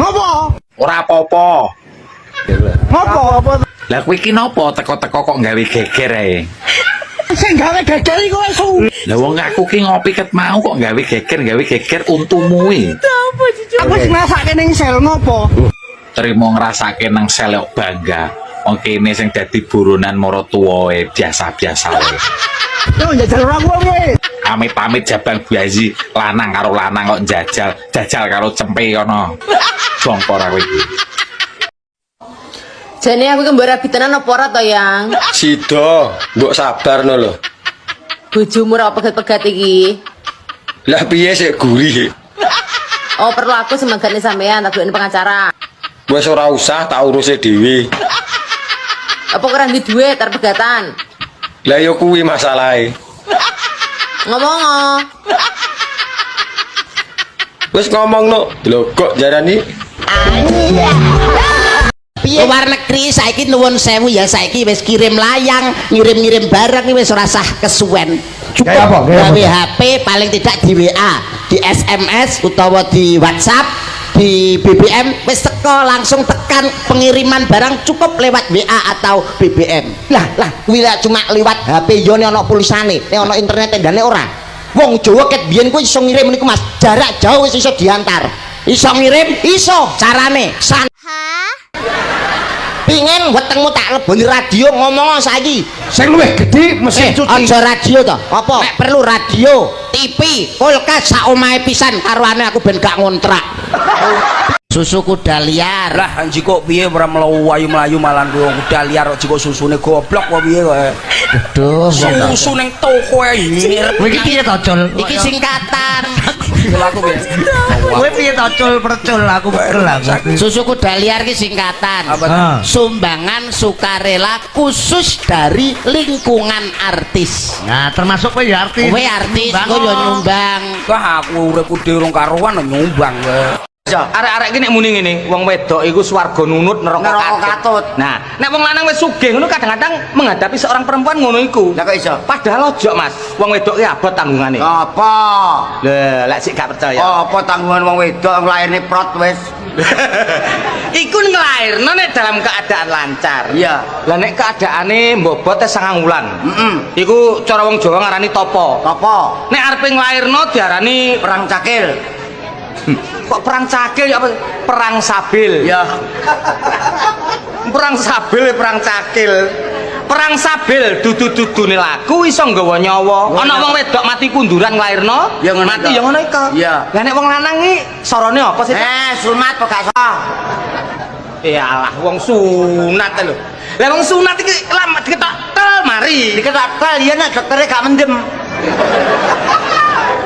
Ngopo? Ora apa-apa. Ngopo? Lah kowe iki napa teko-teko kok gawe geger ae? Sing gawe geger iku wis su. Lah wong aku ki ngopi ket mau kok gawe geger untumu iki. Aku wis ngrasake ning sel ngopo? Trimo ngrasake nang selok bangga. Wong kene sing dadi buronan maratuwae biasa-biasa wae. Yo njajal ora kuwi. Pamit-pamit jabang biazi lanang karo lanang kok jajal karo cempe kono. Bongkor aku iki. Jane aku kembara bitenan apa ora to, Yang? Sida, mbok sabar no lho. Bojomu ora pegat-pegat iki. Lah piye sik gurih? Oh, perlu aku semagane sampean tak duweni pengacara. Wis ora usah tak urusi dhewe. Apa ora duwe duit tar pegatan? Lah ya kuwi masalahe. Ngomong. Wis ngomong no, lho kok jarani Luar negeri saiki nuwun sewu ya saiki wis kirim layang, ngirim-ngirim barang iki wis ora sah kesuwen. Cukup gawe HP paling tidak di WA, di SMS utawa di WhatsApp, di BBM wis teko langsung tekan pengiriman barang cukup lewat WA atau BBM. Lah kuwi cuma lewat HP yo nek ana pulsane, nek ana internet tendane ora. Wong Jawa ket biyen kuwi iso ngirim niku Mas, jarak jauh wis iso diantar. Iso ngirim, iso carane. Pingin wetengmu tak leboni radio ngomong saiki Sing luwih gedhe mesin cuci. aja radio to apa nek perlu radio TV kulkas sak omahe pisan karoane aku ben gak ngontrak susu kuda liar Lah anji kok piye ora mlayu-mlayu malan kuwi kuda liar kok jiko susune goblok kok piye kok. aduh Susu ning toko ae nyir. Kowe iki piye to, Cul? iki singkatan Aku piye. Kowe piye to, Cul? Percul aku bekel aku. susu kuda liar ki singkatan Ah. sumbangan sukarela khusus dari lingkungan artis Nah, termasuk kowe ya artis. kowe artis kowe yo nyumbang Wah aku uripku dhewe urung karuan nyumbang kowe. Arek-arek iki nek muni ngene, wong wedok iku swarga nunut neraka katut. Nah, nek wong lanang wis sugih ngono kadang-kadang menghadapi seorang perempuan ngono iku. Lah kok iso? Padahal ojo, Mas. Wong wedok ki abot tanggungane. Apa? Lah, lek sik gak percaya. Apa tanggungan wong wedok nglairne prot wis. Iku nglairno nek dalam keadaan lancar. Iya. Lah nek keadaane mbobot 9 wulan. Iku cara wong Jawa ngarani topo. Apa? Nek arepe nglairno diarani Perang cakil. kok perang cakil ya apa? Perang sabil. Ya. Perang sabil perang cakil. Perang sabil dudu-dudune laku iso nggawa nyawa. Ana wong wedok mati kunduran nglairno, Ya ngono mati iku. ya ngono iku. Iya. Lah nek wong lanang iki sarane apa sih? Sunat kok gak sah. Iyalah wong sunat lho. Lah wong sunat iki lama diketok tel mari. Diketok tel ya nek doktere gak mendem.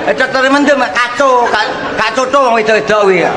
Doktere mendem kacau, gak cocok wong wedok-wedok kuwi.